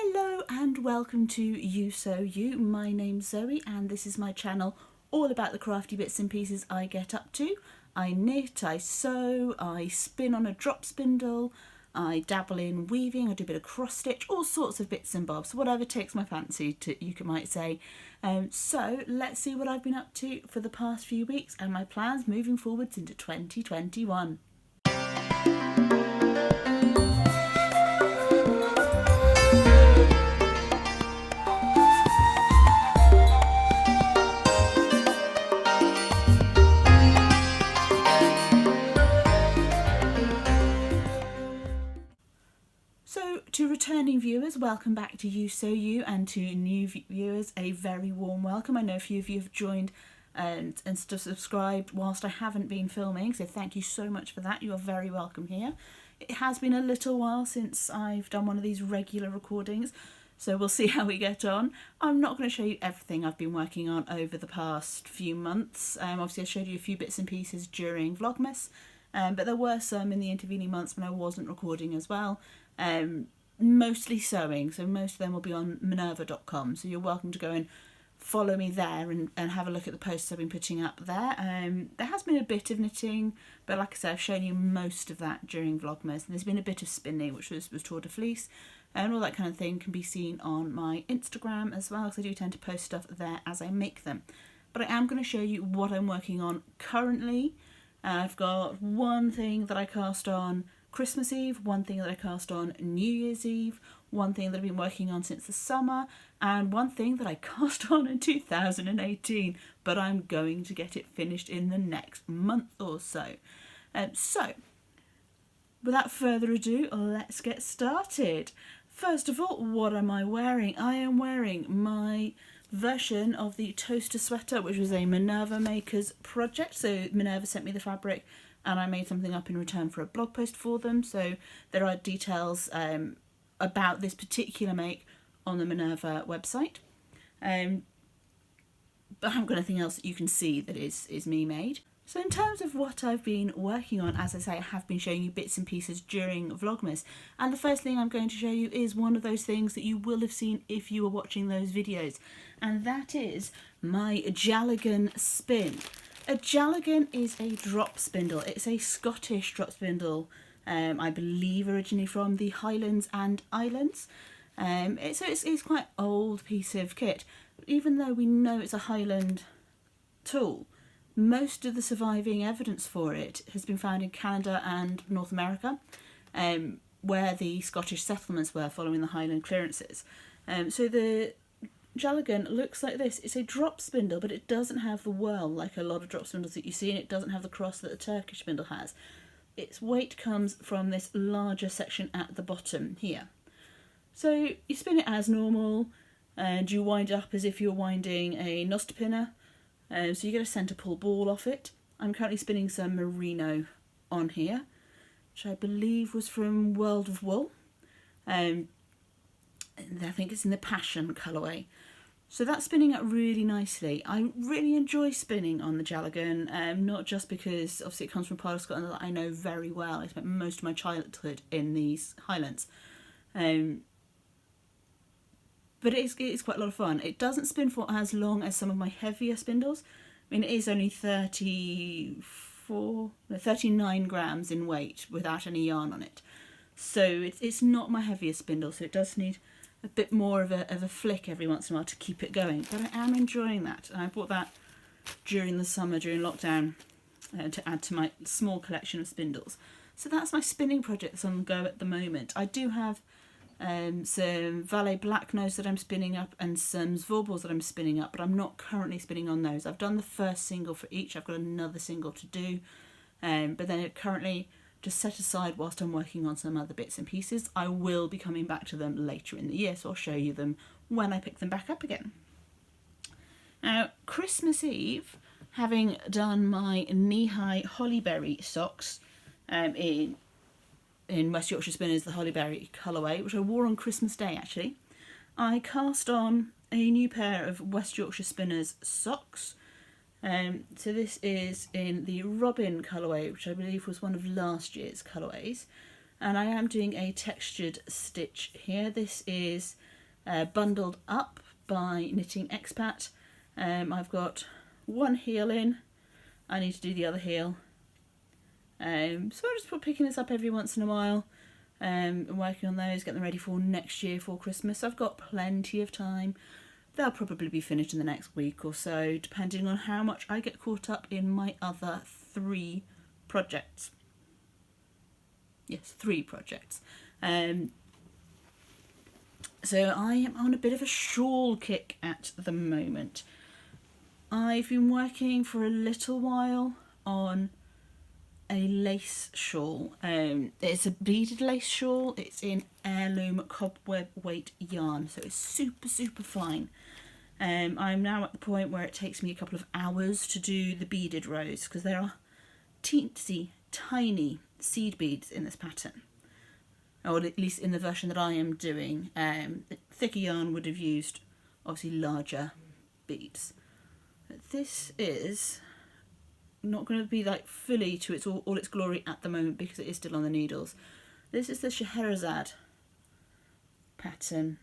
Hello and welcome to You Sew You. My name's Zoe and this is my channel all about the crafty bits and pieces I get up to. I knit, I sew, I spin on a drop spindle, I dabble in weaving, I do a bit of cross stitch, all sorts of bits and bobs, whatever takes my fancy, you might say. So let's see what I've been up to for the past few weeks and my plans moving forwards into 2021. So to returning viewers, welcome back to You Sew You, and to new viewers, a very warm welcome. I know a few of you have joined and subscribed whilst I haven't been filming, so thank you so much for that. You are very welcome here. It has been a little while since I've done one of these regular recordings, so we'll see how we get on. I'm not going to show you everything I've been working on over the past few months. Obviously I showed you a few bits and pieces during Vlogmas, but there were some in the intervening months when I wasn't recording as well. Mostly sewing, so most of them will be on minerva.com, so you're welcome to go and follow me there and have a look at the posts I've been putting up there. There has been a bit of knitting, but like I said, I've shown you most of that during Vlogmas, and there's been a bit of spinning, which was Tour de Fleece, and all that kind of thing can be seen on my Instagram as well, because I do tend to post stuff there as I make them. But I am going to show you what I'm working on currently. I've got one thing that I cast on Christmas Eve, one thing that I cast on New Year's Eve, one thing that I've been working on since the summer, and one thing that I cast on in 2018, but I'm going to get it finished in the next month or so. So, without further ado, let's get started. First of all, what am I wearing? I am wearing my version of the toaster sweater, which was a Minerva Makers project. So Minerva sent me the fabric and I made something up in return for a blog post for them. So there are details about this particular make on the Minerva website. But I haven't got anything else that you can see that is me made. So in terms of what I've been working on, as I say, I have been showing you bits and pieces during Vlogmas. And the first thing I'm going to show you is one of those things that you will have seen if you were watching those videos. And that is my Jalagan spin. A Jalagan is a drop spindle. It's a Scottish drop spindle, I believe originally from the Highlands and Islands. It's quite an old piece of kit. Even though we know it's a Highland tool, most of the surviving evidence for it has been found in Canada and North America, where the Scottish settlements were following the Highland clearances. So the Jalagan looks like this. It's a drop spindle, but it doesn't have the whirl like a lot of drop spindles that you see, and it doesn't have the cross that the Turkish spindle has. Its weight comes from this larger section at the bottom here. So you spin it as normal, and you wind it up as if you're winding a Nostapinner. So you get a centre pull ball off it. I'm currently spinning some merino on here, which I believe was from World of Wool. And I think it's in the Passion colourway. So that's spinning up really nicely. I really enjoy spinning on the Jalagan, not just because obviously it comes from a part of Scotland that I know very well. I spent most of my childhood in these Highlands. But it's quite a lot of fun. It doesn't spin for as long as some of my heavier spindles. I mean, it is only 39 grams in weight without any yarn on it. So it's not my heaviest spindle, so it does need a bit more of a flick every once in a while to keep it going. But I am enjoying that. And I bought that during the summer, during lockdown, to add to my small collection of spindles. So that's my spinning project that's on the go at the moment. I do have some Valet Black Nose that I'm spinning up and some Zvorballs that I'm spinning up, but I'm not currently spinning on those. I've done the first single for each. I've got another single to do, but then it currently just set aside whilst I'm working on some other bits and pieces. I will be coming back to them later in the year, so I'll show you them when I pick them back up again. Now, Christmas Eve, having done my knee-high Hollyberry socks in West Yorkshire Spinners, the Hollyberry colourway, which I wore on Christmas Day actually, I cast on a new pair of West Yorkshire Spinners socks. So this is in the Robin colourway, which I believe was one of last year's colourways. And I am doing a textured stitch here. This is Bundled Up by Knitting Expat. I've got one heel in. I need to do the other heel. So I'm just picking this up every once in a while and working on those, get them ready for next year for Christmas. I've got plenty of time. They'll probably be finished in the next week or so, depending on how much I get caught up in my other 3 projects. Yes, 3 projects. So I am on a bit of a shawl kick at the moment. I've been working for a little while on a lace shawl. It's a beaded lace shawl. It's in heirloom cobweb weight yarn, so it's super, super fine. I'm now at the point where it takes me a couple of hours to do the beaded rows, because there are teensy, tiny seed beads in this pattern. Or at least in the version that I am doing. Thicker yarn would have used obviously larger beads. But this is not going to be like fully to its all its glory at the moment, because it is still on the needles. This is the Scheherazade pattern,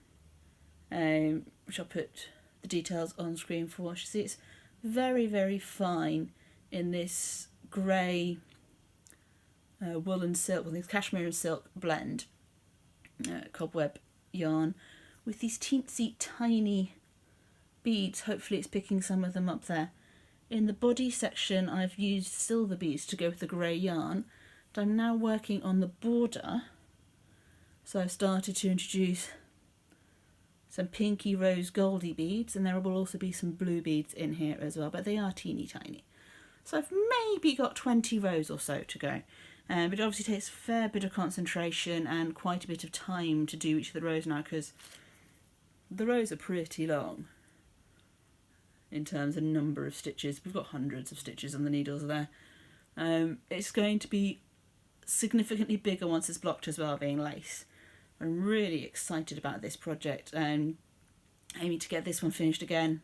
which I'll put the details on screen for. You see it's very, very fine in this grey wool and silk, well, this cashmere and silk blend, cobweb yarn, with these teensy tiny beads. Hopefully it's picking some of them up there. In the body section I've used silver beads to go with the grey yarn, but I'm now working on the border, so I've started to introduce some pinky rose goldy beads, and there will also be some blue beads in here as well, but they are teeny tiny. So I've maybe got 20 rows or so to go. But it obviously takes a fair bit of concentration and quite a bit of time to do each of the rows now, because the rows are pretty long in terms of number of stitches. We've got hundreds of stitches on the needles there. It's going to be significantly bigger once it's blocked as well, being lace. I'm really excited about this project and aiming to get this one finished again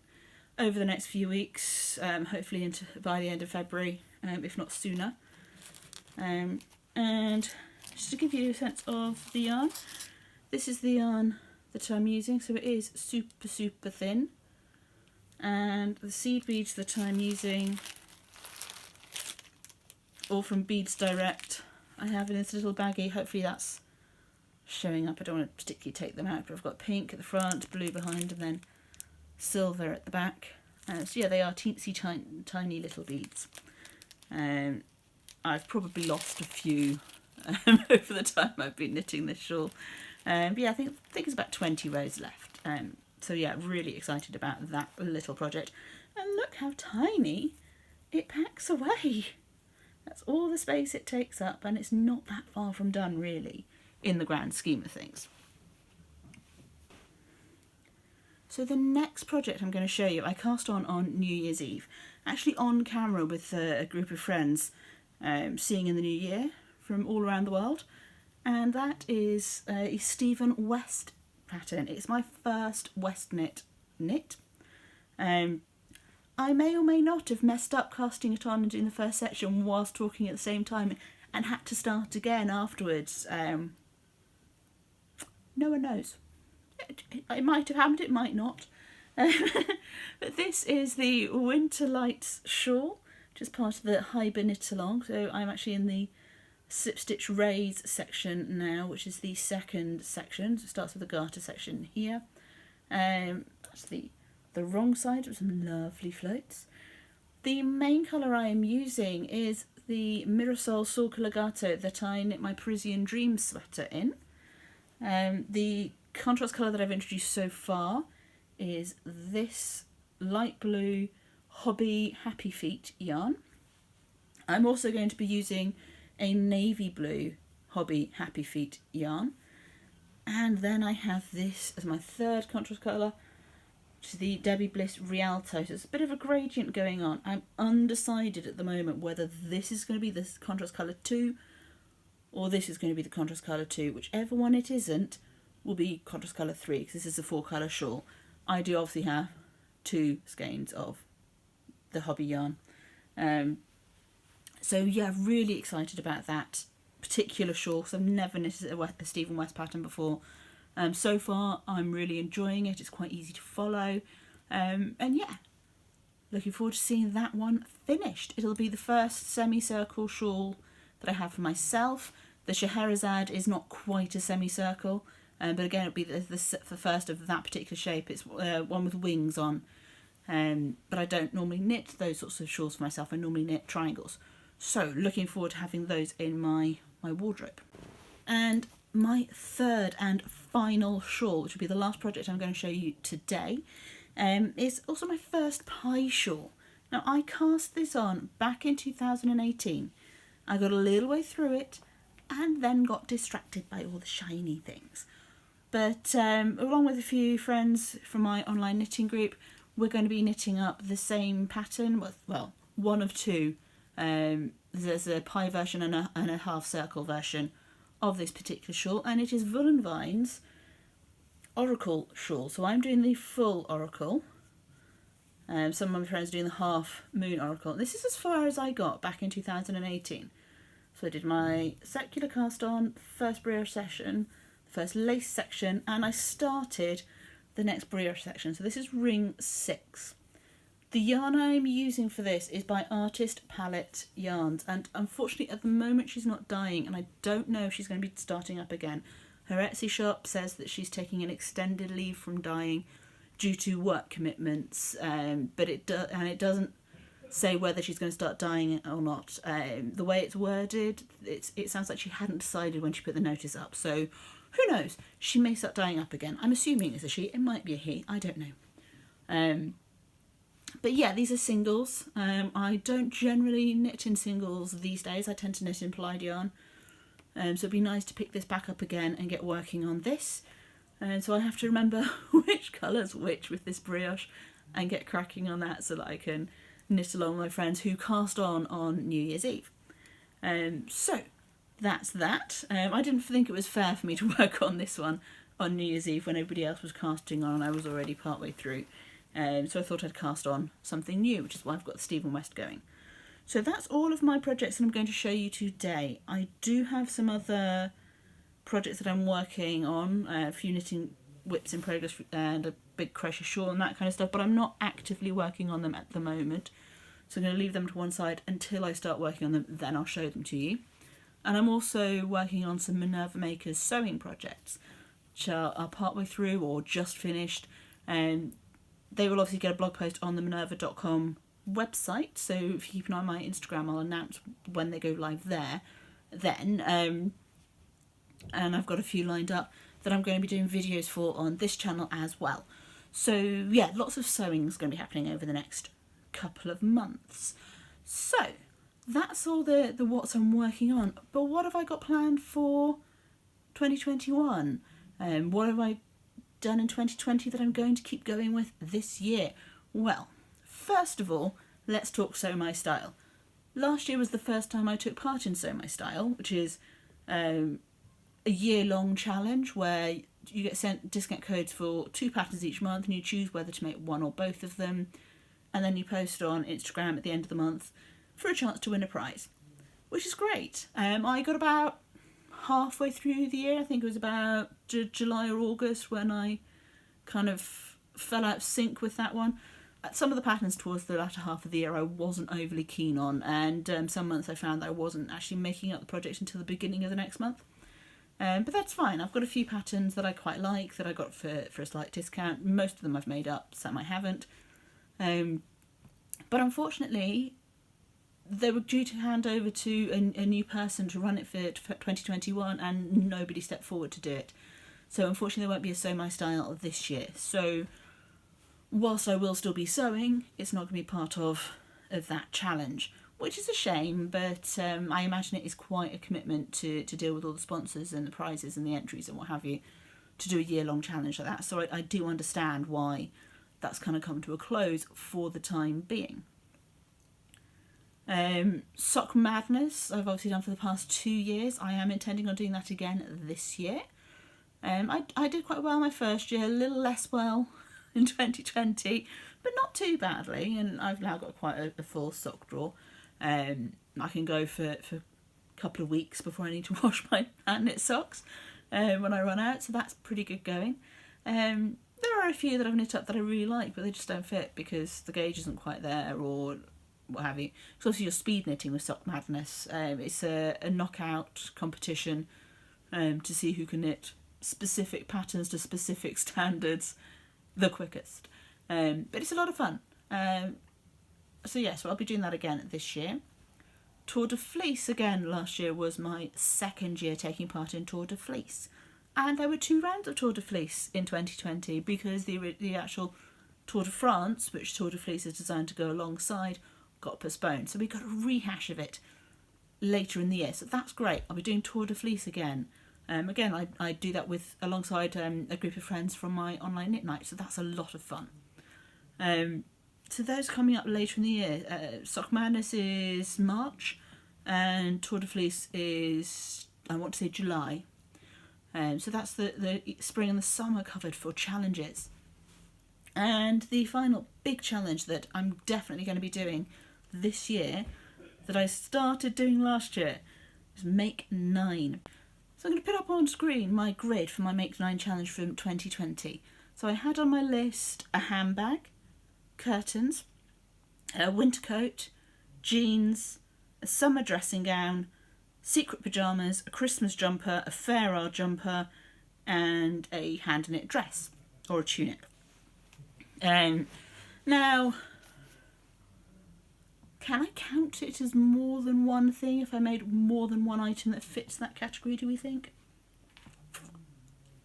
over the next few weeks, hopefully by the end of February, if not sooner. And just to give you a sense of the yarn, this is the yarn that I'm using, so it is super, super thin. And the seed beads that I'm using, all from Beads Direct, I have in this little baggie. Hopefully that's showing up. I don't want to particularly take them out, but I've got pink at the front, blue behind, and then silver at the back. So yeah, they are teensy tiny little beads. I've probably lost a few over the time I've been knitting this shawl. But yeah, I think it's about 20 rows left. So yeah, really excited about that little project. And look how tiny it packs away. That's all the space it takes up, and it's not that far from done really, in the grand scheme of things. So the next project I'm going to show you, I cast on New Year's Eve, actually on camera with a group of friends, seeing in the new year from all around the world, and that is a Stephen West pattern. It's my first West knit. I may or may not have messed up casting it on and doing the first section whilst talking at the same time and had to start again afterwards. No one knows. It might have happened, it might not. But this is the Winter Lights shawl, which is part of the Hyber Knit Along. So I'm actually in the Slip Stitch Raise section now, which is the second section. So it starts with the garter section here. That's the wrong side with some lovely floats. The main colour I am using is the Mirasol Sulca Legato that I knit my Parisian Dreams sweater in. The contrast colour that I've introduced so far is this light blue Hobby Happy Feet yarn. I'm also going to be using a navy blue Hobby Happy Feet yarn, and then I have this as my third contrast colour, which is the Debbie Bliss Rialto. So there's a bit of a gradient going on. I'm undecided at the moment whether this is going to be the contrast colour 2 or this is going to be the contrast colour 2. Whichever one it isn't will be contrast colour 3, because this is a 4-colour shawl. I do obviously have 2 skeins of the hobby yarn. So yeah, really excited about that particular shawl, because I've never knitted a Stephen West pattern before. So far, I'm really enjoying it. It's quite easy to follow. And yeah, looking forward to seeing that one finished. It'll be the first semicircle shawl that I have for myself. The Scheherazade is not quite a semicircle, but again, it'll be the first of that particular shape. It's one with wings on. But I don't normally knit those sorts of shawls for myself. I normally knit triangles. So looking forward to having those in my wardrobe. And my third and final shawl, which will be the last project I'm going to show you today, is also my first pie shawl. Now, I cast this on back in 2018. I got a little way through it and then got distracted by all the shiny things. But along with a few friends from my online knitting group, we're going to be knitting up the same pattern, well, one of two. There's a pie version and a half circle version of this particular shawl, and it is Wool and Vine's Oracle shawl. So I'm doing the full Oracle. Some of my friends are doing the half moon Oracle. This is as far as I got back in 2018. So I did my circular cast on, first brioche section, first lace section, and I started the next brioche section. So this is ring 6. The yarn I'm using for this is by Artist Palette Yarns, and unfortunately at the moment she's not dyeing, and I don't know if she's going to be starting up again. Her Etsy shop says that she's taking an extended leave from dyeing due to work commitments, but it doesn't say whether she's going to start dyeing it or not. The way it's worded, it sounds like she hadn't decided when she put the notice up, so who knows? She may start dyeing up again. I'm assuming it's a she. It might be a he. I don't know. But yeah, these are singles. I don't generally knit in singles these days. I tend to knit in plied yarn. So it'd be nice to pick this back up again and get working on this. And so I have to remember which colour's which with this brioche and get cracking on that so that I can knit along with my friends who cast on New Year's Eve. So that's that. I didn't think it was fair for me to work on this one on New Year's Eve when everybody else was casting on and I was already partway through. So I thought I'd cast on something new, which is why I've got the Stephen West going. So that's all of my projects that I'm going to show you today. I do have some other projects that I'm working on, a few knitting whips in progress and a big crochet shawl and that kind of stuff, but I'm not actively working on them at the moment. So I'm going to leave them to one side until I start working on them, then I'll show them to you. And I'm also working on some Minerva Makers sewing projects, which are partway through or just finished. They will obviously get a blog post on the minerva.com website, so if you keep an eye on my Instagram, I'll announce when they go live there then. And I've got a few lined up that I'm going to be doing videos for on this channel as well. So yeah, lots of sewing is going to be happening over the next couple of months. So that's all the what I'm working on. But what have I got planned for 2021? What have I done in 2020 that I'm going to keep going with this year? Well, first of all, let's talk Sew My Style. Last year was the first time I took part in Sew My Style, which is a year-long challenge where you get sent discount codes for 2 patterns each month and you choose whether to make one or both of them, and then you post on Instagram at the end of the month for a chance to win a prize, which is great. I got about halfway through the year, I think it was about July or August, when I kind of fell out of sync with that one. Some of the patterns towards the latter half of the year I wasn't overly keen on, and some months I found that I wasn't actually making up the project until the beginning of the next month. But that's fine. I've got a few patterns that I quite like that I got for a slight discount. Most of them I've made up, some I haven't. But unfortunately, they were due to hand over to a new person to run it for 2021, and nobody stepped forward to do it. So unfortunately there won't be a Sew My Style this year. So whilst I will still be sewing, it's not going to be part of that challenge, which is a shame, but I imagine it is quite a commitment to deal with all the sponsors and the prizes and the entries and what have you, to do a year-long challenge like that. So I do understand why that's kind of come to a close for the time being. Sock Madness, I've obviously done for the past 2 years. I am intending on doing that again this year. I did quite well my first year, a little less well in 2020, but not too badly, and I've now got quite a full sock drawer. I can go for a couple of weeks before I need to wash my hand knit socks. when I run out, so that's pretty good going. There are a few that I've knit up that I really like, but they just don't fit because the gauge isn't quite there or what have you. Because obviously you're speed knitting with Sock Madness. It's a knockout competition to see who can knit specific patterns to specific standards the quickest. But it's a lot of fun. So I'll be doing that again this year. Tour de Fleece again last year was my second year taking part in Tour de Fleece. And there were 2 rounds of Tour de Fleece in 2020 because the actual Tour de France, which Tour de Fleece is designed to go alongside, got postponed. So we got a rehash of it later in the year. So that's great. I'll be doing Tour de Fleece again. I do that alongside a group of friends from my online knit night. So that's a lot of fun. So those coming up later in the year. Sock Madness is March and Tour de Fleece is, I want to say, July. So that's the spring and the summer covered for challenges. And the final big challenge that I'm definitely going to be doing this year, that I started doing last year, is Make 9. So I'm going to put up on screen my grid for my Make 9 challenge from 2020. So I had on my list a handbag, curtains, a winter coat, jeans, a summer dressing gown, secret pyjamas, a Christmas jumper, a Fair Isle jumper, and a hand knit dress or a tunic. Now, can I count it as more than one thing if I made more than one item that fits that category, do we think?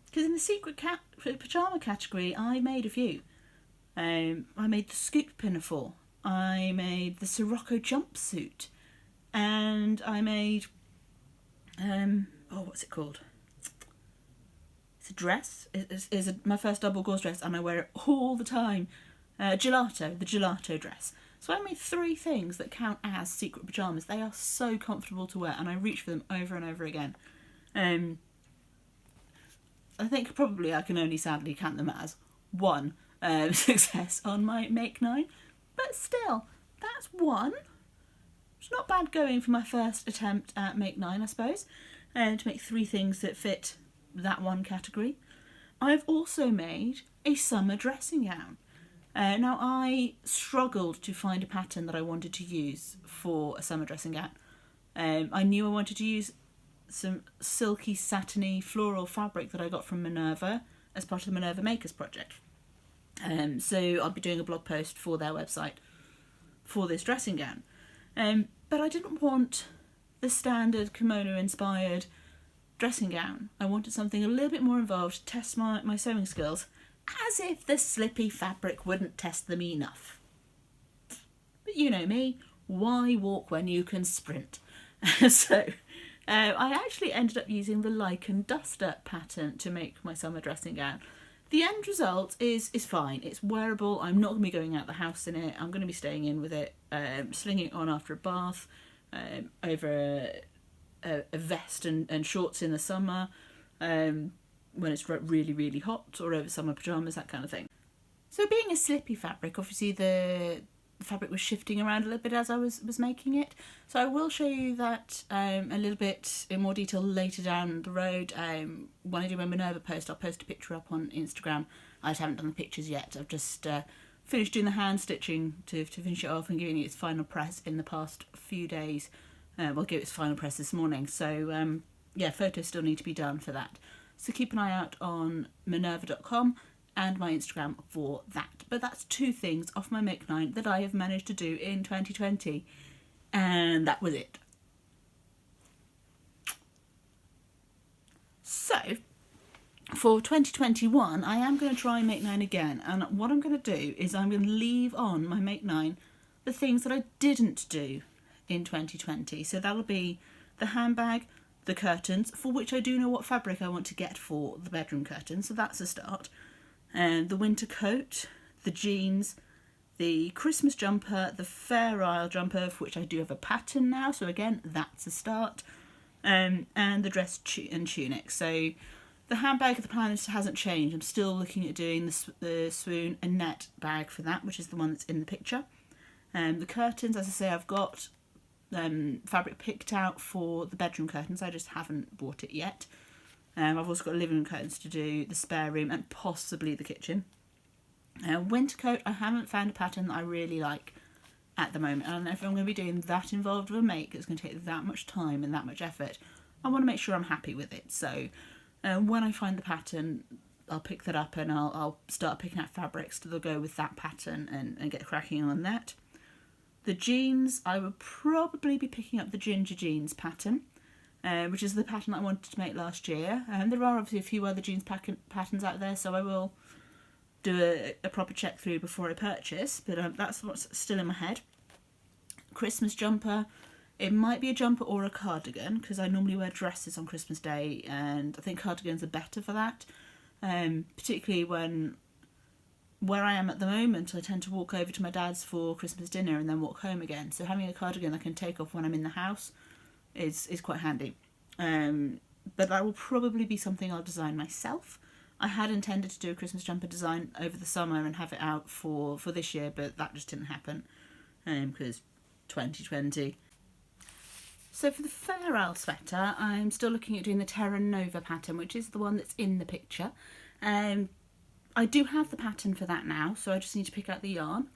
Because in the secret pyjama category, I made a few. I made the scoop pinafore, I made the Sirocco jumpsuit, and I made what's it called? It's a dress. It's my first double gauze dress, and I wear it all the time. The gelato dress. So I made 3 things that count as secret pyjamas. They are so comfortable to wear, and I reach for them over and over again. I think probably I can only sadly count them as one success on my Make 9, but still, that's one. It's not bad going for my first attempt at Make 9, I suppose, to make 3 things that fit that one category. I've also made a summer dressing gown. Now, I struggled to find a pattern that I wanted to use for a summer dressing gown. I knew I wanted to use some silky, satiny, floral fabric that I got from Minerva as part of the Minerva Makers project. So I'll be doing a blog post for their website for this dressing gown. But I didn't want the standard kimono-inspired dressing gown. I wanted something a little bit more involved to test my sewing skills, as if the slippy fabric wouldn't test them enough. But you know me, why walk when you can sprint? So I actually ended up using the Lichen Duster pattern to make my summer dressing gown. The end result is fine. It's wearable. I'm not going to be going out the house in it. I'm going to be staying in with it, slinging it on after a bath, over a vest and shorts in the summer, when it's really, really hot, or over summer pyjamas, that kind of thing. So being a slippy fabric, obviously the fabric was shifting around a little bit as I was making it. So I will show you that a little bit in more detail later down the road. When I do my Minerva post, I'll post a picture up on Instagram. I just haven't done the pictures yet. I've just finished doing the hand stitching to finish it off and giving it its final press in the past few days. We'll give it its final press this morning. So photos still need to be done for that. So keep an eye out on minerva.com and my Instagram for that. But that's 2 things off my Make 9 that I have managed to do in 2020. And that was it. So, for 2021, I am going to try Make 9 again. And what I'm going to do is I'm going to leave on my Make 9 the things that I didn't do in 2020. So that'll be the handbag, the curtains, for which I do know what fabric I want to get for the bedroom curtains, so that's a start. And the winter coat, the jeans, the Christmas jumper, the Fair Isle jumper, for which I do have a pattern now, so again, that's a start. And the dress and tunic. So the handbag of the plan hasn't changed. I'm still looking at doing the Swoon and net bag for that, which is the one that's in the picture. The curtains, as I say, I've got fabric picked out for the bedroom curtains. I just haven't bought it yet. I've also got living room curtains to do, the spare room, and possibly the kitchen. Winter coat, I haven't found a pattern that I really like at the moment. And if I'm going to be doing that involved with a make, it's going to take that much time and that much effort. I want to make sure I'm happy with it. So when I find the pattern, I'll pick that up and I'll start picking out fabrics to go with that pattern and get cracking on that. The jeans, I would probably be picking up the ginger jeans pattern, which is the pattern I wanted to make last year. And there are obviously a few other jeans patterns out there, so I will do a proper check through before I purchase, but that's what's still in my head. Christmas jumper, it might be a jumper or a cardigan, because I normally wear dresses on Christmas Day, and I think cardigans are better for that, particularly where I am at the moment. I tend to walk over to my dad's for Christmas dinner and then walk home again, so having a cardigan I can take off when I'm in the house is quite handy. But that will probably be something I'll design myself. I had intended to do a Christmas jumper design over the summer and have it out for this year, but that just didn't happen because 2020. So for the Fair Isle sweater, I'm still looking at doing the Terra Nova pattern, which is the one that's in the picture. I do have the pattern for that now, so I just need to pick out the yarn.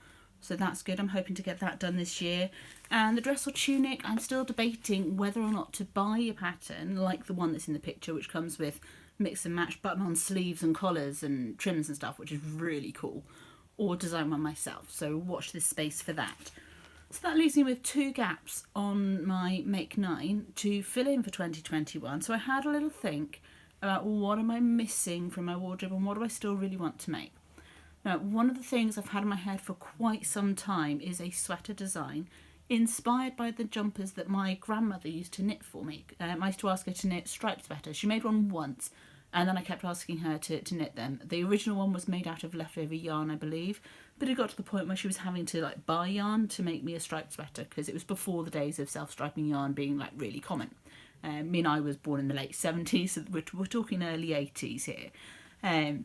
So that's good. I'm hoping to get that done this year. And the dress or tunic, I'm still debating whether or not to buy a pattern like the one that's in the picture, which comes with mix and match button-on sleeves and collars and trims and stuff, which is really cool, or design one myself. So watch this space for that. So that leaves me with 2 gaps on my Make 9 to fill in for 2021. So I had a little think about what am I missing from my wardrobe and what do I still really want to make. Now, one of the things I've had in my head for quite some time is a sweater design inspired by the jumpers that my grandmother used to knit for me. I used to ask her to knit striped sweaters. She made one once, and then I kept asking her to knit them. The original one was made out of leftover yarn, I believe, but it got to the point where she was having to buy yarn to make me a striped sweater, because it was before the days of self-striping yarn being really common. Me and I was born in the late 70s, so we're talking early 80s here.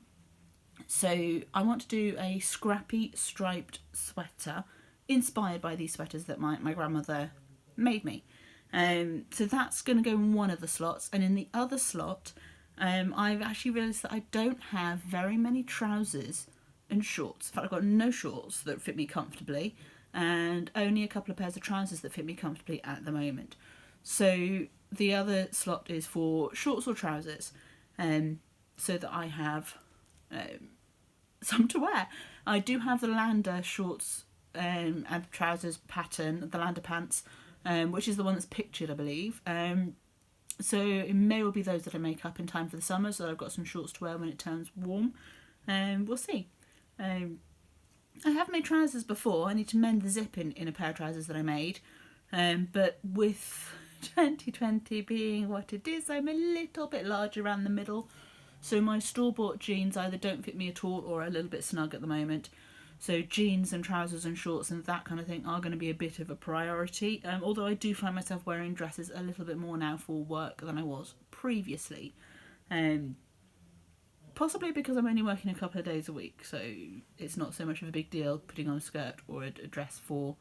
So I want to do a scrappy striped sweater inspired by these sweaters that my grandmother made me. So that's going to go in one of the slots, and in the other slot I've actually realised that I don't have very many trousers and shorts. In fact, I've got no shorts that fit me comfortably and only a couple of pairs of trousers that fit me comfortably at the moment. So the other slot is for shorts or trousers, so that I have some to wear. I do have the Lander shorts and trousers pattern, the Lander pants, which is the one that's pictured, I believe. So it may well be those that I make up in time for the summer, so that I've got some shorts to wear when it turns warm. We'll see. I have made trousers before. I need to mend the zip in a pair of trousers that I made. But with 2020 being what it is, I'm a little bit large around the middle. So my store-bought jeans either don't fit me at all or are a little bit snug at the moment. So jeans and trousers and shorts and that kind of thing are going to be a bit of a priority. Although I do find myself wearing dresses a little bit more now for work than I was previously. Possibly because I'm only working a couple of days a week, so it's not so much of a big deal putting on a skirt or a dress for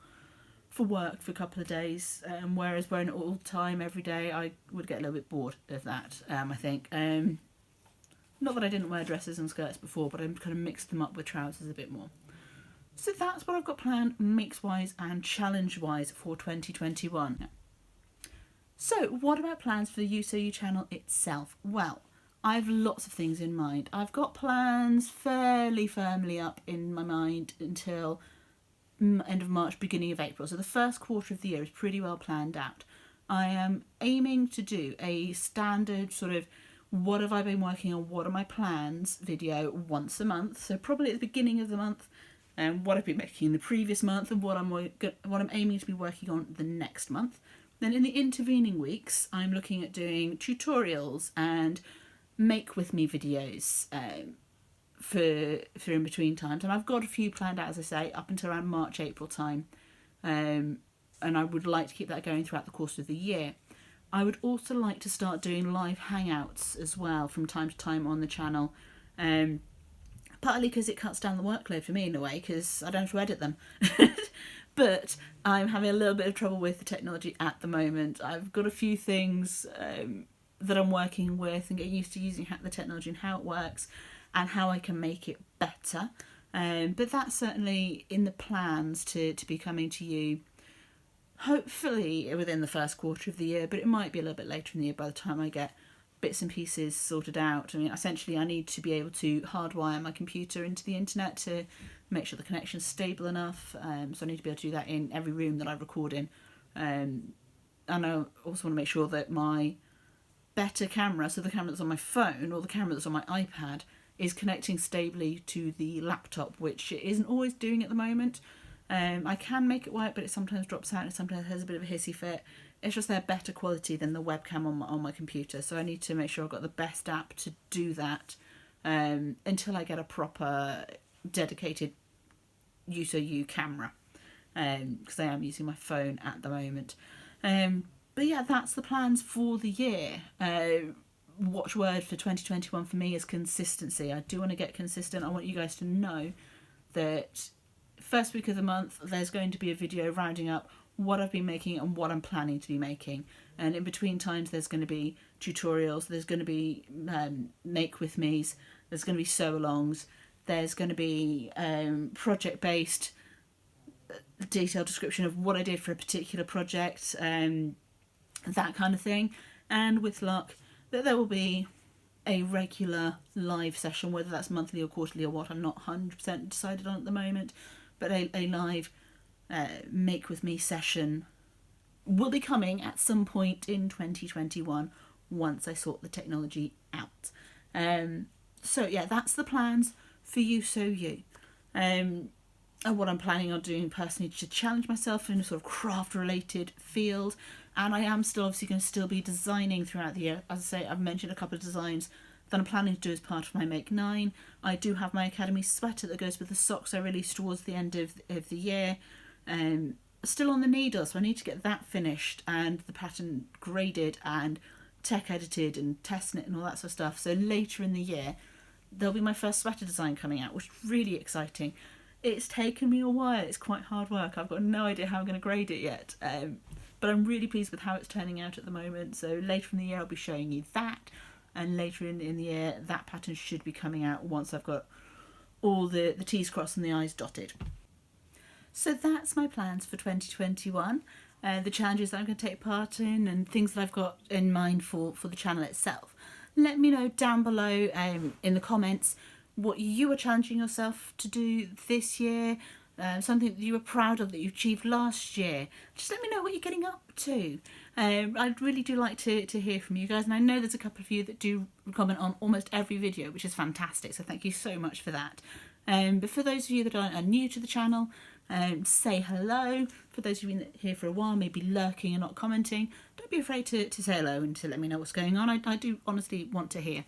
work for a couple of days. Whereas wearing it all the time, every day, I would get a little bit bored of that, I think. Not that I didn't wear dresses and skirts before, but I kind of mixed them up with trousers a bit more. So that's what I've got planned mix-wise and challenge-wise for 2021. So what about plans for the You So You channel itself? Well, I have lots of things in mind. I've got plans fairly firmly up in my mind until end of March, beginning of April. So the first quarter of the year is pretty well planned out. I am aiming to do a standard sort of what have I been working on, what are my plans video once a month. So probably at the beginning of the month, and what I've been making in the previous month and what I'm aiming to be working on the next month. Then in the intervening weeks, I'm looking at doing tutorials and make with me videos for in between times. And I've got a few planned out, as I say, up until around March, April time. And I would like to keep that going throughout the course of the year. I would also like to start doing live hangouts as well from time to time on the channel. Partly because it cuts down the workload for me in a way, because I don't have to edit them. But I'm having a little bit of trouble with the technology at the moment. I've got a few things that I'm working with and get used to using the technology and how it works and how I can make it better. But that's certainly in the plans to be coming to you hopefully within the first quarter of the year, but it might be a little bit later in the year by the time I get bits and pieces sorted out. I mean, essentially I need to be able to hardwire my computer into the internet to make sure the connection's stable enough, so I need to be able to do that in every room that I record in. And I also want to make sure that my better camera, so the camera that's on my phone or the camera that's on my iPad, is connecting stably to the laptop, which it isn't always doing at the moment. I can make it work, but it sometimes drops out and sometimes has a bit of a hissy fit. It's just they're better quality than the webcam on my computer, so I need to make sure I've got the best app to do that until I get a proper dedicated You camera, because I am using my phone at the moment. But yeah, that's the plans for the year. Watchword for 2021 for me is consistency. I do want to get consistent. I want you guys to know that first week of the month there's going to be a video rounding up what I've been making and what I'm planning to be making, and in between times there's going to be tutorials, there's going to be make with me's, there's going to be sew alongs, there's going to be project based detailed description of what I did for a particular project, that kind of thing. And with luck that there will be a regular live session, whether that's monthly or quarterly or what, I'm not 100% decided on at the moment, but a live make with me session will be coming at some point in 2021 once I sort the technology out. So yeah, that's the plans for You Sew You. And what I'm planning on doing personally to challenge myself in a sort of craft related field, and I am still obviously going to still be designing throughout the year. As I say, I've mentioned a couple of designs that I'm planning to do as part of my Make 9. I do have my Academy sweater that goes with the socks I released towards the end of the year. Still on the needle, so I need to get that finished and the pattern graded and tech edited and testing it and all that sort of stuff. So later in the year there'll be my first sweater design coming out, which is really exciting. It's taken me a while, it's quite hard work, I've got no idea how I'm going to grade it yet, but I'm really pleased with how it's turning out at the moment. So later in the year I'll be showing you that, and later in the year that pattern should be coming out once I've got all the T's crossed and the I's dotted. So that's my plans for 2021, the challenges that I'm going to take part in and things that I've got in mind for the channel itself. Let me know down below in the comments what you are challenging yourself to do this year, something that you were proud of that you achieved last year. Just let me know what you're getting up to. I really do like to hear from you guys, and I know there's a couple of you that do comment on almost every video, which is fantastic, so thank you so much for that. But for those of you that are new to the channel, say hello. For those of you that are here for a while, maybe lurking and not commenting, don't be afraid to say hello and to let me know what's going on. I do honestly want to hear.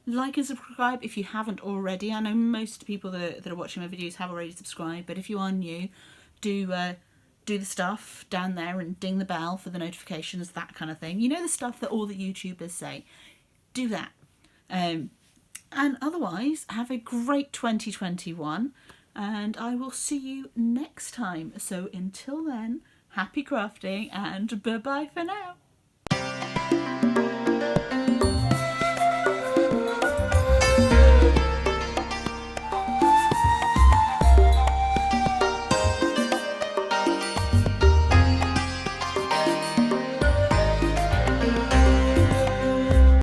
Like and subscribe if you haven't already. I know most people that are watching my videos have already subscribed, but if you are new, do the stuff down there and ding the bell for the notifications, that kind of thing. You know, the stuff that all the YouTubers say. Do that. And otherwise, have a great 2021, and I will see you next time. So until then, happy crafting and bye-bye for now.